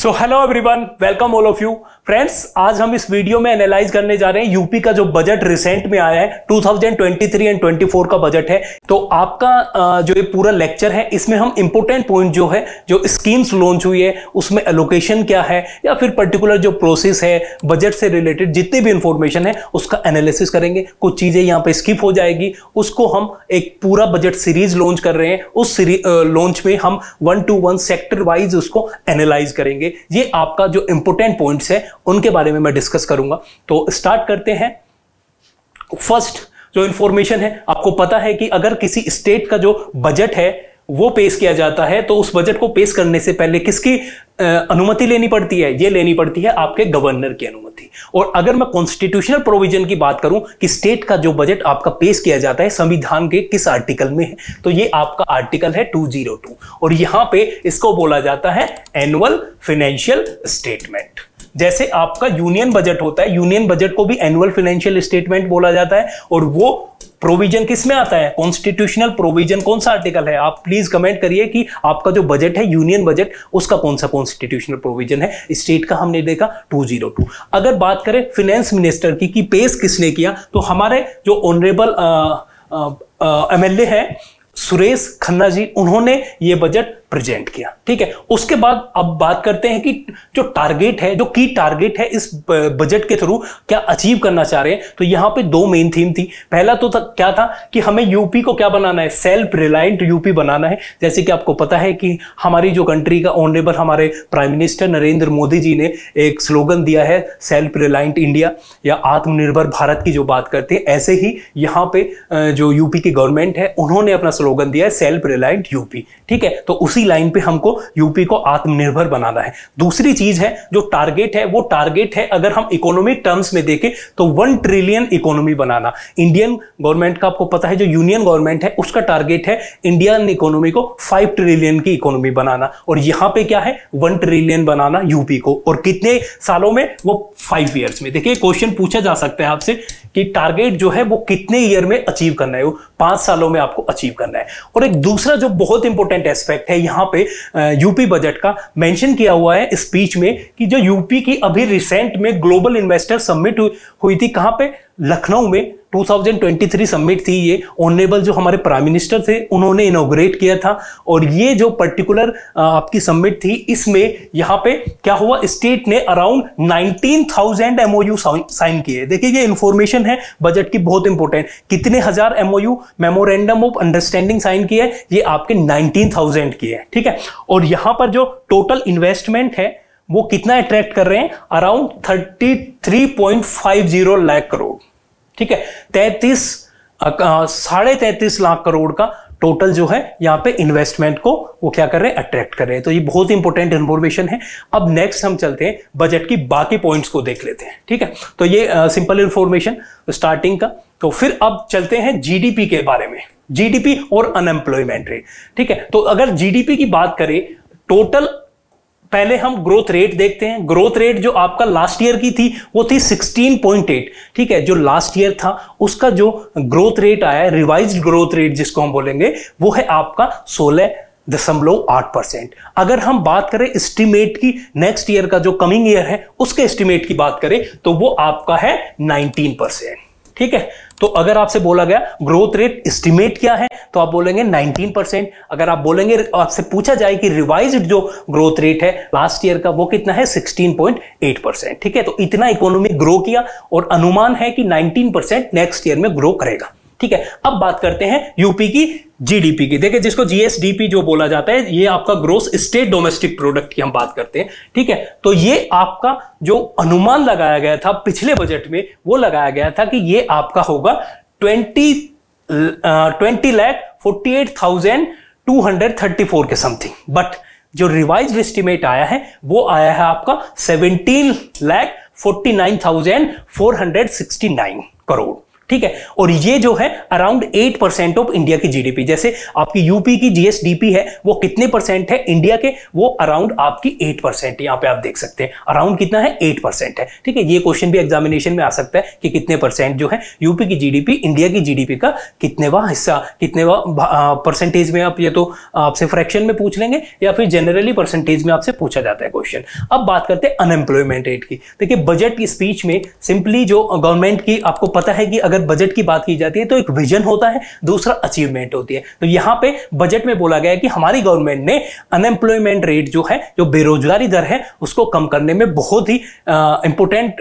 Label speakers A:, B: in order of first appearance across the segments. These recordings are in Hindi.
A: So hello everyone, welcome all of you friends. आज हम इस वीडियो में एनालाइज करने जा रहे हैं यूपी का जो बजट रिसेंट में आया है 2023 एंड 24 का बजट है। तो आपका जो ये पूरा लेक्चर है इसमें हम इंपोर्टेंट पॉइंट जो है, जो स्कीम्स लॉन्च हुई है उसमें एलोकेशन क्या है या फिर पर्टिकुलर जो प्रोसेस है बजट से रिलेटेड जितनी भी इंफॉर्मेशन है उसका एनालिसिस करेंगे। कुछ चीजें यहाँ पे स्किप हो जाएगी, उसको हम एक पूरा बजट सीरीज लॉन्च कर रहे हैं। उस लॉन्च में हम 1 to 1 सेक्टर वाइज उसको एनालाइज करेंगे। ये आपका जो इंपोर्टेंट पॉइंट्स है उनके बारे में मैं डिस्कस करूंगा। तो स्टार्ट करते हैं। फर्स्ट जो इंफॉर्मेशन है, आपको पता है कि अगर किसी स्टेट का जो बजट है वो पेश किया जाता है तो उस बजट को पेश करने से पहले किसकी अनुमति लेनी पड़ती है? ये लेनी पड़ती है आपके गवर्नर की अनुमति। और अगर मैं कॉन्स्टिट्यूशनल प्रोविजन की बात करूं कि स्टेट का जो बजट आपका पेश किया जाता है संविधान के किस आर्टिकल में है, तो ये आपका आर्टिकल है 202 और यहां पे इसको बोला जाता है एनुअल फाइनेंशियल स्टेटमेंट। जैसे आपका यूनियन बजट होता है, यूनियन बजट को भी एनुअल फाइनेंशियल स्टेटमेंट बोला जाता है। और वो प्रोविजन किस में आता है? Constitutional provision. कौन सा आर्टिकल है? आप प्लीज कमेंट करिए कि आपका जो बजट है यूनियन बजट उसका कौन सा कॉन्स्टिट्यूशनल प्रोविजन है। स्टेट का हमने देखा 202। अगर बात करें फाइनेंस मिनिस्टर की कि पेश किसने किया, तो हमारे जो ऑनरेबल एमएलए है सुरेश खन्ना जी, उन्होंने ये बजट प्रेजेंट किया। ठीक है, उसके बाद अब बात करते हैं कि जो टारगेट है, जो की टारगेट है इस बजट के थ्रू क्या अचीव करना चाह रहे हैं। तो यहां पे दो मेन थीम थी। पहला तो क्या था कि हमें यूपी को क्या बनाना है? सेल्फ रिलायंट यूपी बनाना है। जैसे कि आपको पता है कि हमारी जो कंट्री का ऑनरेबल हमारे प्राइम मिनिस्टर नरेंद्र मोदी जी ने एक स्लोगन दिया है सेल्फ रिलायंट इंडिया या आत्मनिर्भर भारत की जो बात करते हैं, ऐसे ही यहाँ पे जो यूपी की गवर्नमेंट है उन्होंने अपना स्लोगन दिया है सेल्फ रिलायंट यूपी। ठीक है, तो उसी लाइन पे हमको यूपी को आत्मनिर्भर बनाना है। दूसरी चीज है जो टारगेट है, वो टारगेट है अगर हम इकोनॉमिक टर्म्स में देखें तो 1 ट्रिलियन इकोनॉमी बनाना। इंडियन गवर्नमेंट का आपको पता है, जो यूनियन गवर्नमेंट है उसका टारगेट है इंडियन इकोनॉमी को 5 ट्रिलियन की इकोनॉमी बनाना। और यहां पे क्या है? 1 ट्रिलियन बनाना यूपी को। और कितने सालों में? वो 5 ईयर्स में। देखिए क्वेश्चन पूछा जा सकता है आपसे कि टारगेट जो है वो कितने ईयर में अचीव करना है? वो 5 सालों में आपको अचीव करना है। और एक दूसरा जो बहुत इंपॉर्टेंट एस्पेक्ट है यहां पे यूपी बजट का मेंशन किया हुआ है स्पीच में कि जो यूपी की अभी रिसेंट में ग्लोबल इन्वेस्टर समिट हुई थी, कहां पे? लखनऊ में 2023 समिट थी। ये ऑनरेबल जो हमारे प्राइम मिनिस्टर थे उन्होंने इनॉग्रेट किया था। और ये जो पर्टिकुलर आपकी समिट थी इसमें यहां पे क्या हुआ? स्टेट ने अराउंड 19,000 एमओयू साइन किए। देखिए ये इंफॉर्मेशन है बजट की बहुत इंपॉर्टेंट। कितने हजार MOU memorandum of understanding sign किए? ये आपके 19,000 किए। ठीक है, और यहां पर जो टोटल इन्वेस्टमेंट है वो कितना अट्रैक्ट कर रहे हैं? अराउंड 33.50 लाख करोड़। ठीक है, 33.5 लाख करोड़ का टोटल जो है यहाँ पे इन्वेस्टमेंट को वो क्या कर रहे हैं? अट्रैक्ट कर रहे हैं। तो ये बहुत इंपॉर्टेंट इंफॉर्मेशन है। अब नेक्स्ट हम चलते हैं बजट की बाकी पॉइंट्स को देख लेते हैं। ठीक है, तो ये सिंपल इंफॉर्मेशन स्टार्टिंग का। तो फिर अब चलते हैं जीडीपी के बारे में, जीडीपी और अनएम्प्लॉयमेंट रेट। ठीक है, तो अगर जीडीपी की बात करें टोटल, पहले हम ग्रोथ रेट देखते हैं। ग्रोथ रेट जो आपका लास्ट ईयर की थी वो थी 16.8। ठीक है, जो लास्ट ईयर था उसका जो ग्रोथ रेट आया है, रिवाइज्ड ग्रोथ रेट जिसको हम बोलेंगे, वो है आपका 16.8%। अगर हम बात करें एस्टिमेट की, नेक्स्ट ईयर का जो कमिंग ईयर है उसके एस्टिमेट की बात करें तो वो आपका है 19%। ठीक है, तो अगर आपसे बोला गया ग्रोथ रेट एस्टिमेट क्या है तो आप बोलेंगे 19%। अगर आप बोलेंगे, आपसे पूछा जाए कि रिवाइज्ड जो ग्रोथ रेट है लास्ट ईयर का वो कितना है? 16.8%। ठीक है, तो इतना इकोनॉमी ग्रो किया और अनुमान है कि 19% नेक्स्ट ईयर में ग्रो करेगा। ठीक है, अब बात करते हैं यूपी की जीडीपी की। देखिए जिसको जीएसडीपी जो बोला जाता है, ये आपका ग्रोस स्टेट डोमेस्टिक प्रोडक्ट की हम बात करते हैं। ठीक है, तो ये आपका जो अनुमान लगाया गया था पिछले बजट में वो लगाया गया था कि ये आपका होगा 20,48,234 के समथिंग। बट जो रिवाइज्ड एस्टिमेट आया है वो आया है आपका 17,49,469 करोड़। ठीक है। और ये जो है अराउंड 8% ऑफ इंडिया की जीडीपी, जैसे आपकी यूपी की जीएसडीपी है वो कितने परसेंट है इंडिया के, वो अराउंड आपकी 8%, यहां पे आप देख सकते हैं अराउंड कितना है 8% है, ठीक है। ये क्वेश्चन भी एग्जामिनेशन में आ सकता है कि कितने परसेंट जो है यूपी की जीडीपी इंडिया की जीडीपी का कितनेवा हिस्सा, कितनेवा परसेंटेज में, आप ये तो आपसे फ्रैक्शन में पूछ लेंगे या फिर जनरली परसेंटेज में आपसे पूछा जाता है क्वेश्चन। अब बात करते हैं अनएम्प्लॉयमेंट रेट की। देखिए बजट की स्पीच में सिंपली जो गवर्नमेंट की, आपको पता है कि अगर बजट की बात की जाती है तो एक विजन होता है, दूसरा अचीवमेंट होती है। तो यहां पे बजट में बोला गया है कि हमारी गवर्नमेंट ने अनएम्प्लॉयमेंट रेट जो है, जो बेरोजगारी दर है, उसको कम करने में बहुत ही इंपॉर्टेंट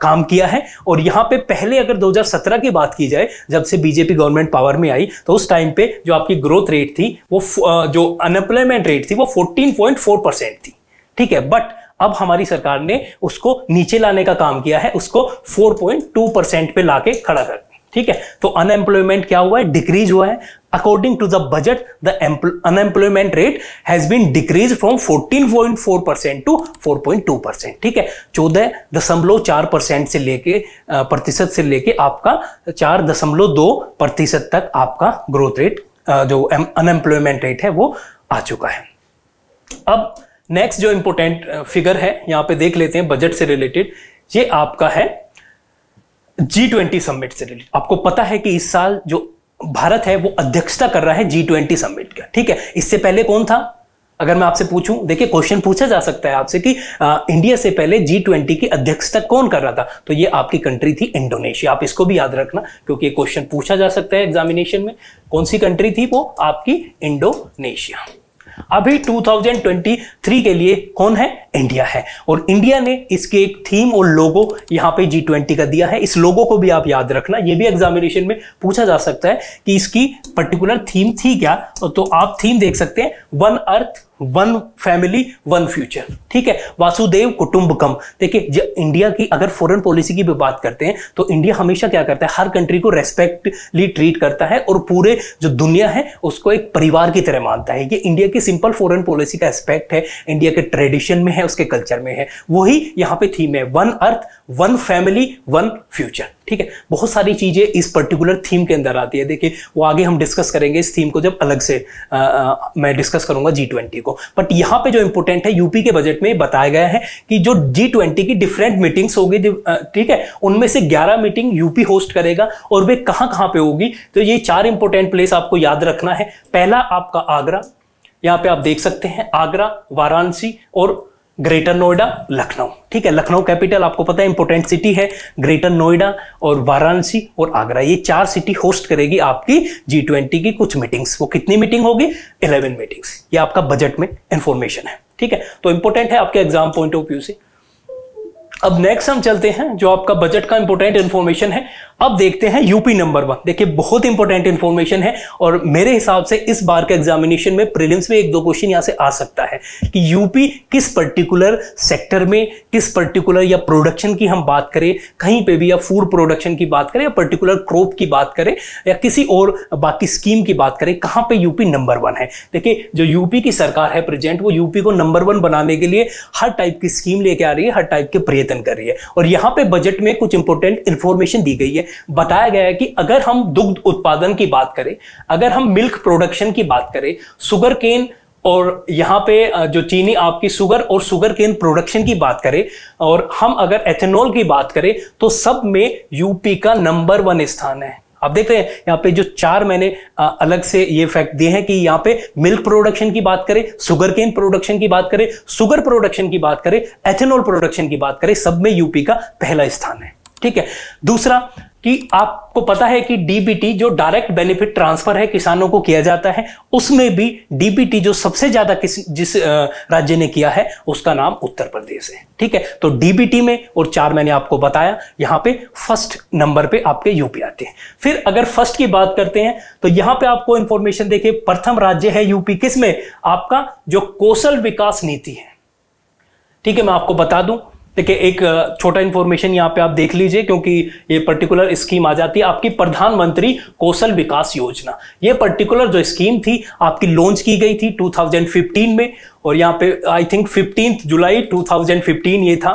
A: काम किया है। और यहां पे पहले अगर 2017 की बात की जाए, जब से बीजेपी गवर्नमेंट पावर में आई, तो उस टाइम पे जो आपकी ग्रोथ रेट थी वो जो अनएम्प्लॉयमेंट रेट थी वो 14.4% थी, ठीक है। बट अब हमारी सरकार ने उसको नीचे लाने का काम किया है, उसको 4.2% पे लाके खड़ा कर, ठीक है। तो अनएम्प्लॉयमेंट क्या हुआ है, डिक्रीज हुआ है। According to the budget the unemployment rate has been decrease from 14.4% to 4.2%, ठीक है। 14.4% से लेके प्रतिशत से लेके आपका 4.2% तक आपका ग्रोथ रेट, जो अनएम्प्लॉयमेंट रेट है वो आ चुका है। अब नेक्स्ट जो इंपॉर्टेंट फिगर है यहां पे देख लेते हैं बजट से रिलेटेड, ये आपका है G20 समिट से रिलेटेड। आपको पता है कि इस साल जो भारत है वो अध्यक्षता कर रहा है G20 समिट का, ठीक है। इससे पहले कौन था, अगर मैं आपसे पूछूं, देखिए क्वेश्चन पूछा जा सकता है आपसे कि इंडिया से पहले G20 की अध्यक्षता कौन कर रहा था, तो ये आपकी कंट्री थी इंडोनेशिया। आप इसको भी याद रखना क्योंकि ये क्वेश्चन पूछा जा सकता है एग्जामिनेशन में। कौन सी कंट्री थी वो, आपकी इंडोनेशिया। अभी 2023 के लिए कौन है, इंडिया है। और इंडिया ने इसके एक थीम और लोगो यहां पे G20 का दिया है। इस लोगो को भी आप याद रखना, ये भी एग्जामिनेशन में पूछा जा सकता है कि इसकी पर्टिकुलर थीम थी क्या। तो आप थीम देख सकते हैं, one earth one family one future, ठीक है। वासुदेव कुटुंबकम। देखिए इंडिया की अगर फॉरेन पॉलिसी की भी बात करते हैं तो इंडिया हमेशा क्या करता है, हर कंट्री को रेस्पेक्टली ट्रीट करता है और पूरे जो दुनिया है उसको एक परिवार की तरह मानता है। ये इंडिया की सिंपल फॉरेन पॉलिसी का एस्पेक्ट है, इंडिया के ट्रेडिशन में है, उसके कल्चर में है। वही यहाँ पे थीम है, one earth one family one future, ठीक है। बहुत सारी चीजें इस पर्टिकुलर थीम के अंदर आती है। देखिए वो आगे हम डिस्कस करेंगे इस थीम को, जब अलग से मैं डिस्कस करूंगा G20 को। बट यहां पे जो इंपॉर्टेंट है, यूपी के बजट में बताया गया है कि जो G20 की डिफरेंट मीटिंग्स होगी, ठीक है, उनमें से 11 मीटिंग यूपी होस्ट करेगा। और वे कहां कहां पे होगी, तो ये 4 इंपॉर्टेंट प्लेस आपको याद रखना है। पहला आपका आगरा, यहां पे आप देख सकते हैं आगरा, वाराणसी और ग्रेटर नोएडा, लखनऊ, ठीक है। लखनऊ कैपिटल आपको पता है इंपॉर्टेंट सिटी है। ग्रेटर नोएडा और वाराणसी और आगरा, ये 4 सिटी होस्ट करेगी आपकी G20 की कुछ मीटिंग्स। वो कितनी मीटिंग होगी, 11 मीटिंग्स। ये आपका बजट में इंफॉर्मेशन है, ठीक है। तो इंपॉर्टेंट है आपके एग्जाम पॉइंट ऑफ व्यू से। अब नेक्स्ट हम चलते हैं, जो आपका बजट का इंपॉर्टेंट इंफॉर्मेशन है। अब देखते हैं यूपी नंबर 1। देखिए बहुत इंपॉर्टेंट इंफॉर्मेशन है और मेरे हिसाब से इस बार के एग्जामिनेशन में प्रीलिम्स में 1-2 क्वेश्चन यहां से आ सकता है कि यूपी किस पर्टिकुलर सेक्टर में, किस पर्टिकुलर या प्रोडक्शन की हम बात करें कहीं पे भी, या फूड प्रोडक्शन की बात करें, या पर्टिकुलर क्रॉप की बात करें, या किसी और बाकी स्कीम की बात करें, कहां पे यूपी नंबर 1 है। देखिए जो यूपी की सरकार है प्रेजेंट, वो यूपी को नंबर 1 बनाने के लिए हर टाइप की स्कीम लेके आ रही है, हर टाइप के प्रयत्न कर रही है। और यहां पे बजट में कुछ इंपॉर्टेंट इंफॉर्मेशन दी गई है। बताया गया है कि अगर हम दुग्ध उत्पादन की बात करें, अगर हम मिल्क प्रोडक्शन की बात करें, शुगर केन और यहां पे जो चीनी आपकी शुगर और शुगर केन प्रोडक्शन की बात करें, और हम अगर एथेनॉल की बात करें, तो सब में यूपी का नंबर 1 स्थान है। आप देख रहे हैं यहाँ पे जो 4 मैंने अलग से ये फैक्ट दिए हैं कि यहाँ पे मिल्क प्रोडक्शन की बात करें, शुगर केन प्रोडक्शन की बात करें, शुगर प्रोडक्शन की बात करें, एथेनॉल प्रोडक्शन की बात करें, सब में यूपी का पहला स्थान है, ठीक है। दूसरा कि आपको पता है कि डीबीटी जो डायरेक्ट बेनिफिट ट्रांसफर है किसानों को किया जाता है, उसमें भी डीबीटी जो सबसे ज्यादा जिस राज्य ने किया है उसका नाम उत्तर प्रदेश है, ठीक है। तो डीबीटी में, और 4 मैंने आपको बताया, यहां पे फर्स्ट नंबर पे आपके यूपी आते हैं। फिर अगर फर्स्ट की बात करते हैं तो यहां पे आपको इंफॉर्मेशन देखिए, प्रथम राज्य है यूपी किसमें, आपका जो कौशल विकास नीति है, ठीक है। मैं आपको बता दूं, देखिए एक छोटा इंफॉर्मेशन यहां पे आप देख लीजिए, क्योंकि ये पर्टिकुलर स्कीम आ जाती है आपकी प्रधानमंत्री कौशल विकास योजना। ये पर्टिकुलर जो स्कीम थी आपकी लॉन्च की गई थी 2015 में, और यहां पे आई थिंक 15 जुलाई 2015 ये था।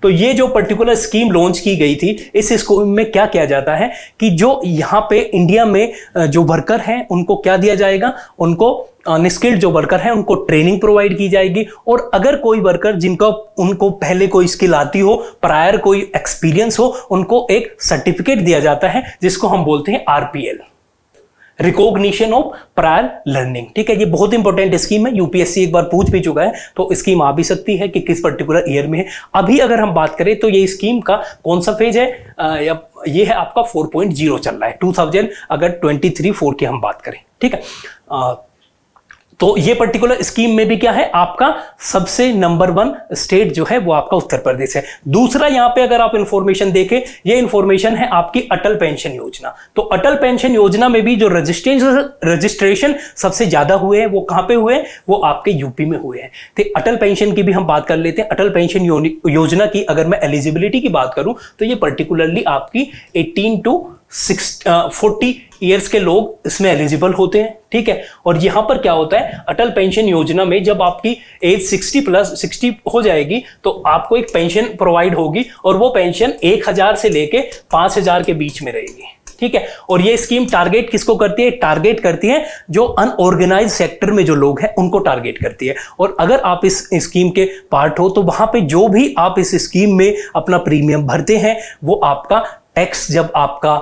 A: तो ये जो पर्टिकुलर स्कीम लॉन्च की गई थी, इस स्कीम में क्या किया जाता है कि जो यहाँ पे इंडिया में जो वर्कर हैं उनको क्या दिया जाएगा, उनको अनस्किल्ड जो वर्कर हैं उनको ट्रेनिंग प्रोवाइड की जाएगी, और अगर कोई वर्कर जिनका उनको पहले कोई स्किल आती हो, प्रायर कोई एक्सपीरियंस हो, उनको एक सर्टिफिकेट दिया जाता है जिसको हम बोलते हैं RPL, recognition of prior learning. ठीक है, ये बहुत इंपॉर्टेंट स्कीम है, यूपीएससी एक बार पूछ भी चुका है, तो स्कीम आ भी सकती है कि किस पर्टिकुलर ईयर में है। अभी अगर हम बात करें तो ये स्कीम का कौन सा फेज है, ये है आपका 4.0 चल रहा है, 2000 अगर 23-4 की हम बात करें। ठीक है, तो ये पर्टिकुलर स्कीम में भी क्या है, आपका सबसे नंबर 1 स्टेट जो है वो आपका उत्तर प्रदेश है। दूसरा यहां पे अगर आप इंफॉर्मेशन देखें, ये इंफॉर्मेशन है आपकी अटल पेंशन योजना। तो अटल पेंशन योजना में भी जो रजिस्ट्रेशन सबसे ज्यादा हुए हैं वो कहां पे हुए हैं, वो आपके यूपी में हुए हैं। तो अटल पेंशन की भी हम बात कर लेते हैं। अटल पेंशन योजना की अगर मैं एलिजिबिलिटी की बात करूं तो ये पर्टिकुलरली आपकी 18 to 40 ईयर्स के लोग इसमें एलिजिबल होते हैं। ठीक है, और यहां पर क्या होता है, अटल पेंशन योजना में जब आपकी एज 60 हो जाएगी तो आपको एक पेंशन प्रोवाइड होगी, और वो पेंशन 1000 से लेके 5000 के बीच में रहेगी। ठीक है, और ये स्कीम टारगेट किसको करती है, टारगेट करती है जो अनऑर्गेनाइज सेक्टर में जो लोग हैं उनको टारगेट करती है। और अगर आप इस स्कीम के पार्ट हो तो वहां पे जो भी आप इस स्कीम में अपना प्रीमियम भरते हैं वो आपका टैक्स जब आपका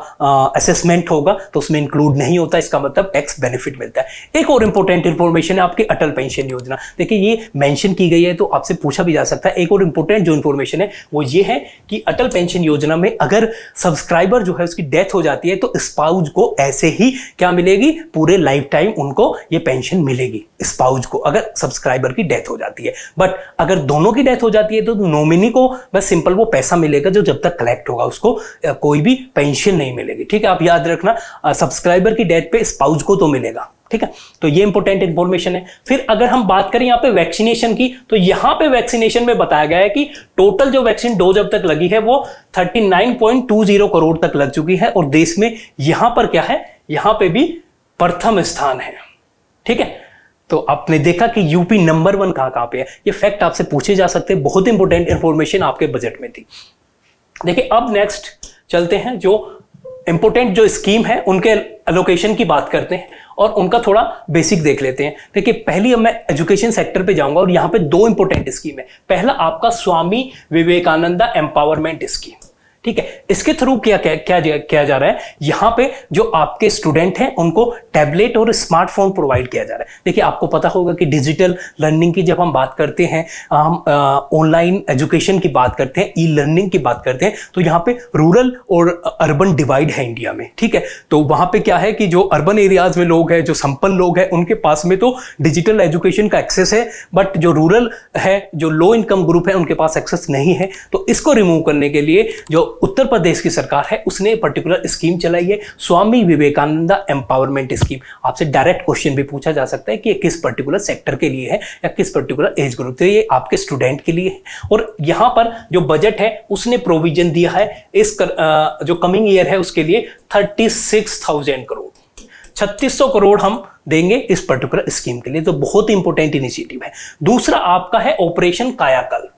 A: असेसमेंट होगा तो उसमें इंक्लूड नहीं होता, इसका मतलब टैक्स बेनिफिट मिलता है। एक और इंपॉर्टेंट इंफॉर्मेशन है आपकी अटल पेंशन योजना। देखिए ये मेंशन की गई है तो आपसे पूछा भी जा सकता है। एक और इंपॉर्टेंट जो इंफॉर्मेशन है वो ये है कि अटल पेंशन योजना में अगर सब्सक्राइबर जो है उसकी डेथ हो जाती है तो स्पाउस को ऐसे ही क्या मिलेगी, पूरे लाइफ टाइम उनको ये पेंशन मिलेगी स्पाउस को, अगर सब्सक्राइबर की डेथ हो जाती है। बट अगर दोनों की डेथ हो जाती है तो नॉमिनी को बस सिंपल वो पैसा मिलेगा जो जब तक कलेक्ट होगा, उसको कोई भी पेंशन नहीं मिलेगी। ठीक है, आप याद रखना, सब्सक्राइबर की डेथ पे स्पाउस को तो मिलेगा। ठीक है, तो ये इंपॉर्टेंट इंफॉर्मेशन है। फिर अगर हम बात करें यहाँ पे वैक्सीनेशन की, तो यहाँ पे वैक्सीनेशन में बताया गया है कि टोटल जो वैक्सीन डोज अब तक लगी है वो 39.20 करोड़ तक लग चुकी है, और देश में यहां पर क्या है, यहां पे भी प्रथम स्थान है। ठीक है, तो आपने देखा कि यूपी नंबर 1 कहां पे है। ये फैक्ट आपसे पूछे जा सकते हैं, बहुत इंपॉर्टेंट इंफॉर्मेशन आपके बजट में थी। देखिए अब नेक्स्ट चलते हैं, जो इंपॉर्टेंट जो स्कीम है उनके एलोकेशन की बात करते हैं और उनका थोड़ा बेसिक देख लेते हैं। देखिए पहली अब मैं एजुकेशन सेक्टर पे जाऊंगा और यहां पे 2 इंपॉर्टेंट स्कीम है। पहला आपका स्वामी विवेकानंदा एम्पावरमेंट स्कीम। ठीक है, इसके थ्रू क्या जा रहा है, यहां पे जो आपके स्टूडेंट हैं उनको टैबलेट और स्मार्टफोन प्रोवाइड किया जा रहा है। देखिए आपको पता होगा कि डिजिटल लर्निंग की जब हम बात करते हैं, हम ऑनलाइन एजुकेशन की बात करते हैं, ई लर्निंग की बात करते हैं, तो यहाँ पे रूरल और अर्बन डिवाइड है इंडिया में। ठीक है, तो वहां पे क्या है कि जो अर्बन एरियाज में लोग हैं, जो संपन्न लोग हैं, उनके पास में तो डिजिटल एजुकेशन का एक्सेस है, बट जो रूरल है, जो लो इनकम ग्रुप है, उनके पास एक्सेस नहीं है। तो इसको रिमूव करने के लिए जो उत्तर प्रदेश की सरकार है उसने पर्टिकुलर स्कीम चलाई है, स्वामी विवेकानंदा एम्पावरमेंट स्कीम। आपसे डायरेक्ट क्वेश्चन भी पूछा जा सकता है कि ये किस पर्टिकुलर सेक्टर के लिए है या किस पर्टिकुलर एज ग्रुप, तो ये आपके स्टूडेंट के लिए है। और यहां पर जो बजट है उसने प्रोविजन दिया है इस जो कमिंग ईयर है उसके लिए 36,000 करोड़, 3600 करोड़ हम देंगे इस पर्टिकुलर स्कीम के लिए। तो बहुत इंपॉर्टेंट इनिशिएटिव है। दूसरा आपका है ऑपरेशन कायाकल्प।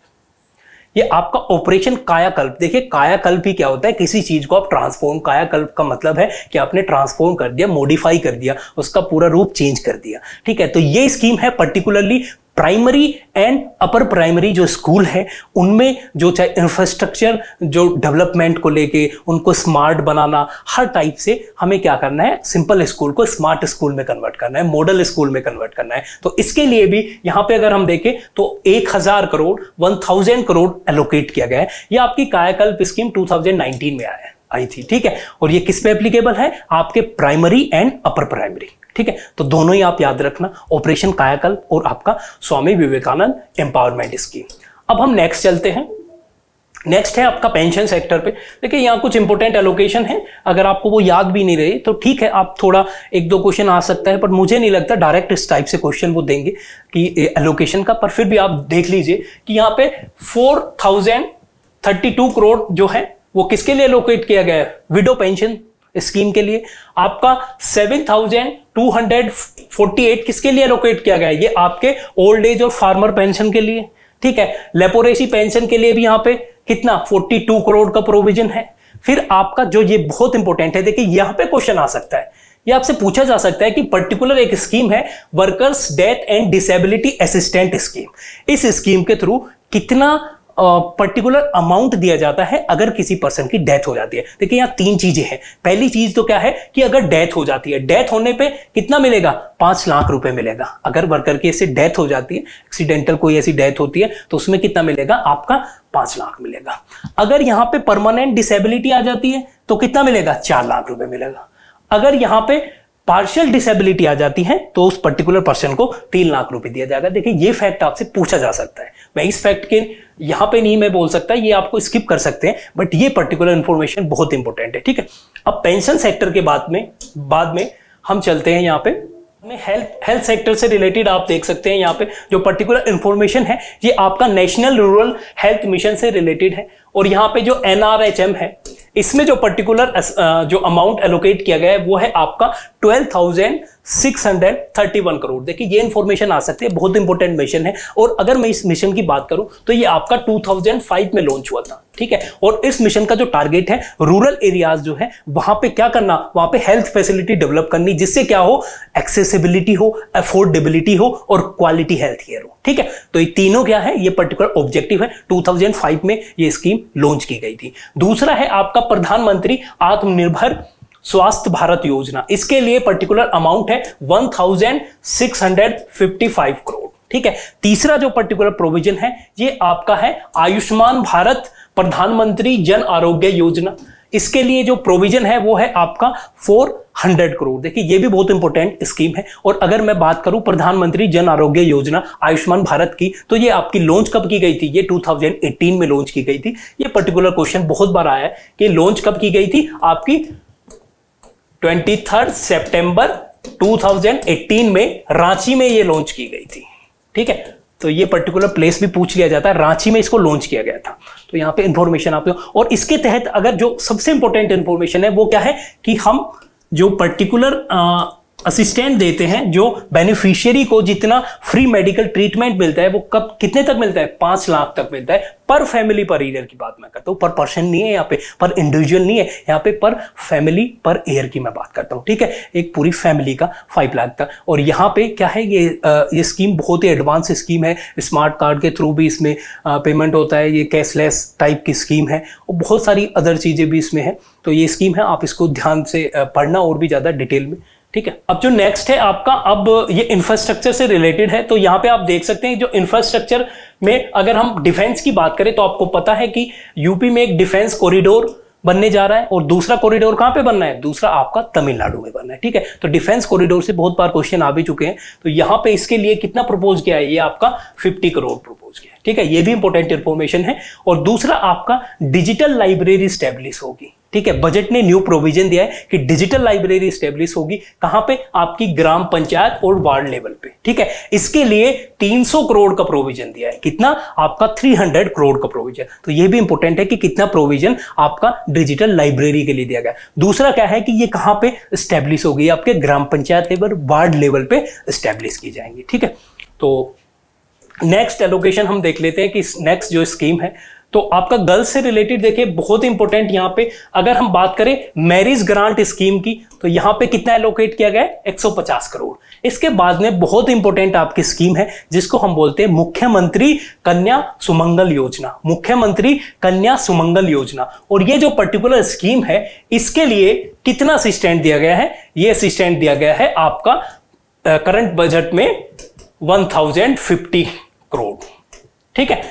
A: ये आपका ऑपरेशन कायाकल्प, देखिए कायाकल्प ही क्या होता है, किसी चीज को आप ट्रांसफॉर्म, कायाकल्प का मतलब है कि आपने ट्रांसफॉर्म कर दिया, मॉडिफाई कर दिया, उसका पूरा रूप चेंज कर दिया। ठीक है, तो ये स्कीम है particularly primary and upper primary जो स्कूल है उनमें जो चाहे इंफ्रास्ट्रक्चर जो डेवलपमेंट को लेके उनको स्मार्ट बनाना, हर टाइप से हमें क्या करना है, सिंपल स्कूल को स्मार्ट स्कूल में कन्वर्ट करना है, मॉडल स्कूल में कन्वर्ट करना है। तो इसके लिए भी यहाँ पे अगर हम देखें तो 1000 करोड़ 1000 करोड़ एलोकेट किया गया है। ये आपकी कायाकल्प स्कीम 2019 में आई थी। ठीक है, और ये किस पे एप्लीकेबल है, आपके प्राइमरी एंड अपर प्राइमरी। ठीक है, तो दोनों ही आप याद रखना, ऑपरेशन कायाकल्प और आपका स्वामी विवेकानंद एम्पावरमेंट स्कीम। अब हम नेक्स्ट चलते हैं। नेक्स्ट है आपका पेंशन सेक्टर पे। देखिए यहाँ कुछ इंपॉर्टेंट एलोकेशन है, अगर आपको वो याद भी नहीं रहे तो ठीक है, आप थोड़ा 1-2 क्वेश्चन आ सकता है, पर मुझे नहीं लगता डायरेक्ट इस टाइप से क्वेश्चन वो देंगे कि एलोकेशन का। पर फिर भी आप देख लीजिए कि यहाँ पे 4032 करोड़ जो है वो किसके लिए एलोकेट किया गया है, विडो पेंशन स्कीम के लिए। आपका 7248 किसके लिए एलोकेट किया गया है, ये आपके ओल्ड एज और फार्मर पेंशन के लिए। ठीक है। लेपोरेसी पेंशन के लिए भी यहां पे कितना 42 करोड़ का प्रोविजन है। फिर आपका जो ये बहुत इंपॉर्टेंट है, देखिए यहां पे क्वेश्चन आ सकता है, ये आपसे पूछा जा सकता है कि पर्टिकुलर एक स्कीम है workers death and disability assistant scheme. इस स्कीम के थ्रू कितना पर्टिकुलर अमाउंट दिया जाता है अगर किसी पर्सन की डेथ हो जाती है। देखिए यहां 3 चीजें हैं। पहली चीज तो क्या है कि अगर डेथ हो जाती है, डेथ होने पे कितना मिलेगा, 5 लाख रुपए मिलेगा। अगर वर्कर की ऐसी डेथ हो जाती है, एक्सीडेंटल कोई ऐसी डेथ होती है, तो उसमें कितना मिलेगा, आपका 5 लाख मिलेगा। अगर यहां पे परमानेंट डिसेबिलिटी आ जाती है तो कितना मिलेगा, 4 लाख रुपए मिलेगा। अगर यहां पे पार्शियल डिसेबिलिटी आ जाती है तो उस पर्टिकुलर पर्सन को 3 लाख रुपए दिया जाएगा। देखिए ये फैक्ट आपसे पूछा जा सकता है, मैं इस फैक्ट के यहां पे नहीं मैं बोल सकता, ये आपको स्किप कर सकते हैं, बट ये पर्टिकुलर इंफॉर्मेशन बहुत इंपॉर्टेंट है, ठीक है। अब पेंशन सेक्टर के बाद में हम चलते हैं यहां पे हेल्थ सेक्टर से रिलेटेड। आप देख सकते हैं यहाँ पे जो पर्टिकुलर इंफॉर्मेशन है ये आपका नेशनल रूरल हेल्थ मिशन से रिलेटेड है। और यहाँ पे जो NRHM है, इसमें जो पर्टिकुलर जो अमाउंट एलोकेट किया गया है वो है आपका 12,631 करोड़। देखिए ये इंफॉर्मेशन आ सकती है, बहुत इंपॉर्टेंट मिशन है। और अगर मैं इस मिशन की बात करूं तो ये आपका 2005 में लॉन्च हुआ था, ठीक है। और इस मिशन का जो टारगेट है, रूरल एरियाज जो है वहां पे क्या करना, वहां पे हेल्थ फैसिलिटी डेवलप करनी, जिससे क्या हो, एक्सेसिबिलिटी हो, अफोर्डेबिलिटी हो और क्वालिटी हेल्थ केयर हो, ठीक है। तो ये तीनों क्या है, ये पर्टिकुलर ऑब्जेक्टिव है। 2005 में ये स्कीम लॉन्च की गई थी। दूसरा है आपका प्रधानमंत्री आत्मनिर्भर स्वास्थ्य भारत योजना। इसके लिए पर्टिकुलर अमाउंट है 1655 करोड़, ठीक है। तीसरा जो पर्टिकुलर प्रोविजन है ये आपका है आयुष्मान भारत प्रधानमंत्री जन आरोग्य योजना। इसके लिए जो प्रोविजन है वो है आपका 400 करोड़। देखिए ये भी बहुत इंपॉर्टेंट स्कीम है। और अगर मैं बात करूं प्रधानमंत्री जन आरोग्य योजना आयुष्मान भारत की, तो ये आपकी लॉन्च कब की गई थी, ये 2018 में लॉन्च की गई थी। ये पर्टिकुलर क्वेश्चन बहुत बार आया है कि लॉन्च कब की गई थी, आपकी 23 सितंबर 2018 में रांची में ये लॉन्च की गई थी, ठीक है। तो ये पर्टिकुलर प्लेस भी पूछ लिया जाता है, रांची में इसको लॉन्च किया गया था। तो यहाँ पे इंफॉर्मेशन आपको, और इसके तहत अगर जो सबसे इंपॉर्टेंट इंफॉर्मेशन है वो क्या है कि हम जो पर्टिकुलर असिस्टेंट देते हैं, जो बेनिफिशियरी को जितना फ्री मेडिकल ट्रीटमेंट मिलता है वो कब कितने तक मिलता है, 5 लाख तक मिलता है पर फैमिली पर ईयर की बात मैं करता हूं, पर पर्सन नहीं है यहाँ पे, पर इंडिविजुअल नहीं है यहाँ पे, पर फैमिली पर ईयर की मैं बात करता हूँ, ठीक है। एक पूरी फैमिली का 5 लाख तक। और यहाँ पे क्या है, ये स्कीम बहुत ही एडवांस स्कीम है। स्मार्ट कार्ड के थ्रू भी इसमें पेमेंट होता है, ये कैशलेस टाइप की स्कीम है और बहुत सारी अदर चीजें भी इसमें है। तो ये स्कीम है, आप इसको ध्यान से पढ़ना और भी ज्यादा डिटेल में, ठीक है। अब जो नेक्स्ट है आपका, अब ये इंफ्रास्ट्रक्चर से रिलेटेड है। तो यहाँ पे आप देख सकते हैं जो इंफ्रास्ट्रक्चर में अगर हम डिफेंस की बात करें तो आपको पता है कि यूपी में एक डिफेंस कॉरिडोर बनने जा रहा है और दूसरा कॉरिडोर कहां पे बनना है, दूसरा आपका तमिलनाडु में बनना है, ठीक है। तो डिफेंस कॉरिडोर से बहुत बार क्वेश्चन आ भी चुके हैं। तो यहां पे इसके लिए कितना प्रपोज किया है, ये आपका 50 करोड़ प्रपोज किया है, ठीक है। ये भी इंपॉर्टेंट इंफॉर्मेशन है। और दूसरा आपका डिजिटल लाइब्रेरी स्टैब्लिश होगी, ठीक है। बजट ने न्यू प्रोविजन दिया है कि डिजिटल लाइब्रेरी स्टैब्लिश होगी, कहां पे, आपकी ग्राम पंचायत और वार्ड लेवल पे, ठीक है। इसके लिए 300 करोड़ का प्रोविजन दिया है, कितना, आपका 300 करोड़ का प्रोविजन। तो ये भी इंपॉर्टेंट है कि कितना प्रोविजन आपका डिजिटल लाइब्रेरी के लिए दिया गया। दूसरा क्या है कि ये कहां पे स्टैब्लिश होगी, आपके ग्राम पंचायत लेवल, वार्ड लेवल पे स्टैब्लिश की जाएंगी, ठीक है। तो नेक्स्ट एलोकेशन हम देख लेते हैं कि नेक्स्ट जो स्कीम है तो आपका गर्ल्स से रिलेटेड, देखिए बहुत इंपॉर्टेंट यहां पे अगर हम बात करें मैरिज ग्रांट स्कीम की, तो यहां पे कितना एलोकेट किया गया है, 150 करोड़। इसके बाद में बहुत इंपॉर्टेंट आपकी स्कीम है जिसको हम बोलते हैं मुख्यमंत्री कन्या सुमंगल योजना, मुख्यमंत्री कन्या सुमंगल योजना। और ये जो पर्टिकुलर स्कीम है इसके लिए कितना असिस्टेंट दिया गया है, ये असिस्टेंट दिया गया है आपका करंट बजट में 1050 करोड़, ठीक है।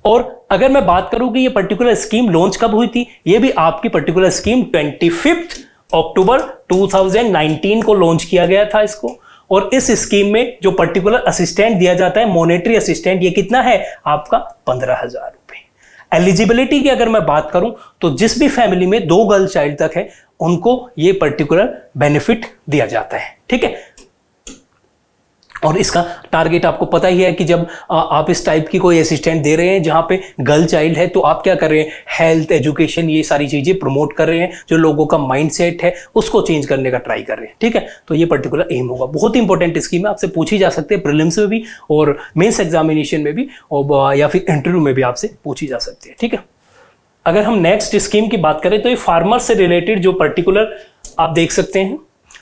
A: और अगर मैं बात करूं कि ये पर्टिकुलर स्कीम लॉन्च कब हुई थी, ये भी आपकी पर्टिकुलर स्कीम 25 अक्टूबर 2019 को लॉन्च किया गया था इसको। और इस स्कीम में जो पर्टिकुलर असिस्टेंट दिया जाता है, मॉनेटरी असिस्टेंट, ये कितना है आपका 15,000 रुपए। एलिजिबिलिटी की अगर मैं बात करूं तो जिस भी फैमिली में 2 गर्ल चाइल्ड तक है उनको ये पर्टिकुलर बेनिफिट दिया जाता है, ठीक है। और इसका टारगेट आपको पता ही है कि जब आप इस टाइप की कोई असिस्टेंट दे रहे हैं जहां पे गर्ल चाइल्ड है, तो आप क्या कर रहे हैं, हेल्थ, एजुकेशन, ये सारी चीजें प्रमोट कर रहे हैं, जो लोगों का माइंडसेट है उसको चेंज करने का ट्राई कर रहे हैं। ठीक है, तो ये पर्टिकुलर एम होगा। बहुत इंपॉर्टेंट स्कीम है, आपसे पूछी जा सकती है प्रीलिम्स में भी और मेंस एग्जामिनेशन में भी, और या फिर इंटरव्यू में भी आपसे पूछी जा सकती है। ठीक है, अगर हम नेक्स्ट स्कीम की बात करें तो ये फार्मर से रिलेटेड जो पर्टिकुलर आप देख सकते हैं,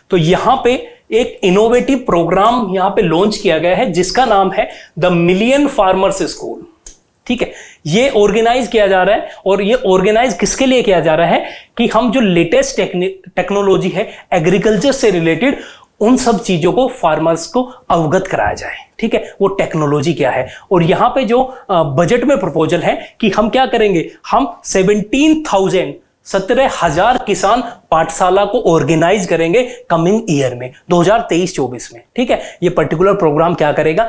A: तो यहां पे एक इनोवेटिव प्रोग्राम यहां पे लॉन्च किया गया है जिसका नाम है द मिलियन फार्मर्स स्कूल। ठीक है, ये ऑर्गेनाइज किया जा रहा है, और ये ऑर्गेनाइज किसके लिए किया जा रहा है कि हम जो लेटेस्ट टेक्नोलॉजी है एग्रीकल्चर से रिलेटेड, उन सब चीजों को फार्मर्स को अवगत कराया जाए। ठीक है, वो टेक्नोलॉजी क्या है, और यहां पे जो बजट में प्रपोजल है कि हम क्या करेंगे, हम 17,000 किसान पाठशाला को ऑर्गेनाइज करेंगे कमिंग ईयर में 2023-24 में। ठीक है, ये पर्टिकुलर प्रोग्राम क्या करेगा,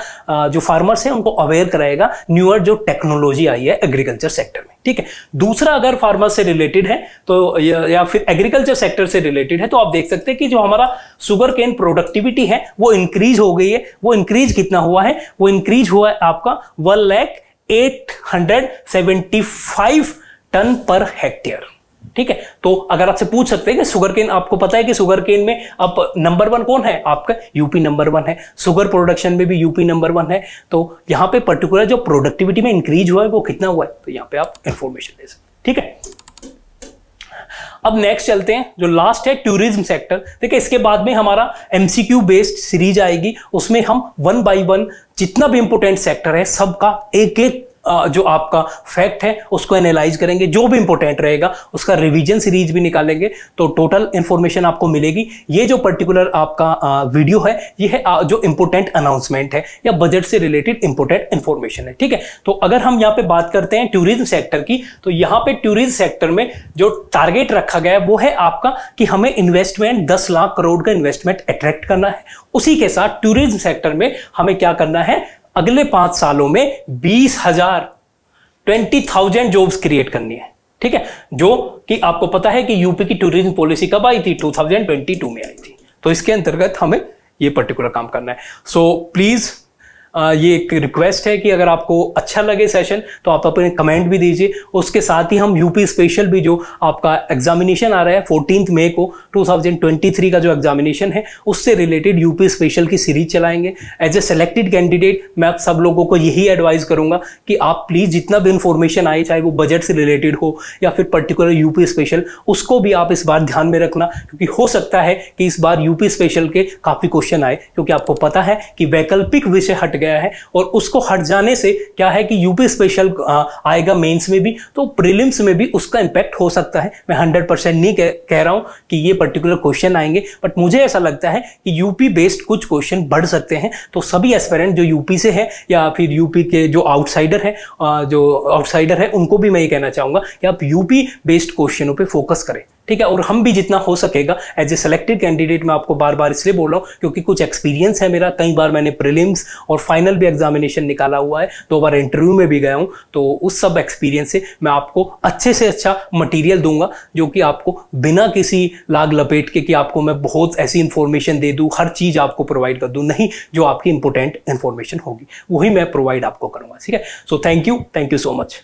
A: जो फार्मर्स हैं उनको अवेयर कराएगा न्यूअर जो टेक्नोलॉजी आई है एग्रीकल्चर सेक्टर में। ठीक है, दूसरा अगर फार्मर्स से रिलेटेड है तो या फिर एग्रीकल्चर सेक्टर से रिलेटेड है, तो आप देख सकते हैं कि जो हमारा शुगर केन प्रोडक्टिविटी है वो इंक्रीज हो गई है। वो इंक्रीज कितना हुआ है, वो इंक्रीज हुआ है आपका 1,0875 टन पर हेक्टेयर। ठीक है, तो अगर आपसे पूछ सकते हैं कि शुगर केन, आपको पता है कि शुगर केन में अब नंबर 1 कौन है, आपका यूपी नंबर 1 है, शुगर प्रोडक्शन में भी यूपी नंबर 1 है, तो यहां पे पर्टिकुलर जो प्रोडक्टिविटी में इंक्रीज हुआ है वो कितना हुआ है, तो यहां पे आप इंफॉर्मेशन ले सकते हैं। ठीक है, अब नेक्स्ट चलते हैं, जो लास्ट है टूरिज्म सेक्टर। देखिए, इसके बाद में हमारा एमसीक्यू बेस्ड सीरीज आएगी, उसमें हम 1 बाय 1 जितना भी इंपोर्टेंट सेक्टर है सबका एक एक जो आपका फैक्ट है उसको एनालाइज करेंगे, जो भी इंपॉर्टेंट रहेगा उसका रिवीजन सीरीज भी निकालेंगे, तो टोटल इंफॉर्मेशन आपको मिलेगी। ये जो पर्टिकुलर आपका वीडियो है, ये है जो इंपॉर्टेंट अनाउंसमेंट है या बजट से रिलेटेड इंपॉर्टेंट इंफॉर्मेशन है। ठीक है, तो अगर हम यहाँ पे बात करते हैं टूरिज्म सेक्टर की, तो यहाँ पे टूरिज्म सेक्टर में जो टारगेट रखा गया है वो है आपका कि हमें इन्वेस्टमेंट 10 लाख करोड़ का इन्वेस्टमेंट अट्रैक्ट करना है। उसी के साथ टूरिज्म सेक्टर में हमें क्या करना है, अगले 5 सालों में 20,000 जॉब्स क्रिएट करनी है। ठीक है, जो कि आपको पता है कि यूपी की टूरिज्म पॉलिसी कब आई थी, 2022 में आई थी, तो इसके अंतर्गत हमें ये पर्टिकुलर काम करना है। सो प्लीज ये एक रिक्वेस्ट है कि अगर आपको अच्छा लगे सेशन तो आप अपने कमेंट भी दीजिए। उसके साथ ही हम यूपी स्पेशल भी जो आपका एग्जामिनेशन आ रहा है 14 मई को 2023 का जो एग्जामिनेशन है उससे रिलेटेड यूपी स्पेशल की सीरीज चलाएंगे। एज ए सेलेक्टेड कैंडिडेट मैं आप सब लोगों को यही एडवाइस करूंगा कि आप प्लीज जितना भी इंफॉर्मेशन आए, चाहे वो बजट से रिलेटेड हो या फिर पर्टिकुलर यूपी स्पेशल, उसको भी आप इस बार ध्यान में रखना, क्योंकि हो सकता है कि इस बार यूपी स्पेशल के काफी क्वेश्चन आए, क्योंकि आपको पता है कि वैकल्पिक विषय हट गया है, और उसको हट जाने से क्या है कि यूपी स्पेशल आएगा मेंस में भी, तो प्रीलिम्स में भी उसका इंपैक्ट हो सकता है। मैं 100% नहीं कह रहा हूं कि ये पर्टिकुलर क्वेश्चन आएंगे, बट मुझे ऐसा लगता है कि यूपी बेस्ड कुछ क्वेश्चन बढ़ सकते हैं। तो सभी एस्पिरेंट जो यूपी से है या फिर यूपी के जो आउटसाइडर है उनको भी मैं ये कहना चाहूंगा कि आप यूपी बेस्ड क्वेश्चनों पे फोकस करें। ठीक है, और हम भी जितना हो सकेगा एज ए सेलेक्टेड कैंडिडेट, मैं आपको बार बार इसलिए बोल रहा हूं क्योंकि कुछ एक्सपीरियंस है मेरा, कई बार मैंने प्रीलिम्स और फाइनल भी एग्जामिनेशन निकाला हुआ है, 2 बार इंटरव्यू में भी गया हूं, तो उस सब एक्सपीरियंस से मैं आपको अच्छे से अच्छा मटेरियल दूंगा, जो कि आपको बिना किसी लाग लपेट के कि आपको मैं बहुत ऐसी इंफॉर्मेशन दे दूं, हर चीज आपको प्रोवाइड कर दूं, नहीं, जो आपकी इंपॉर्टेंट इंफॉर्मेशन होगी वही मैं प्रोवाइड आपको करूंगा। ठीक है, so thank you so much.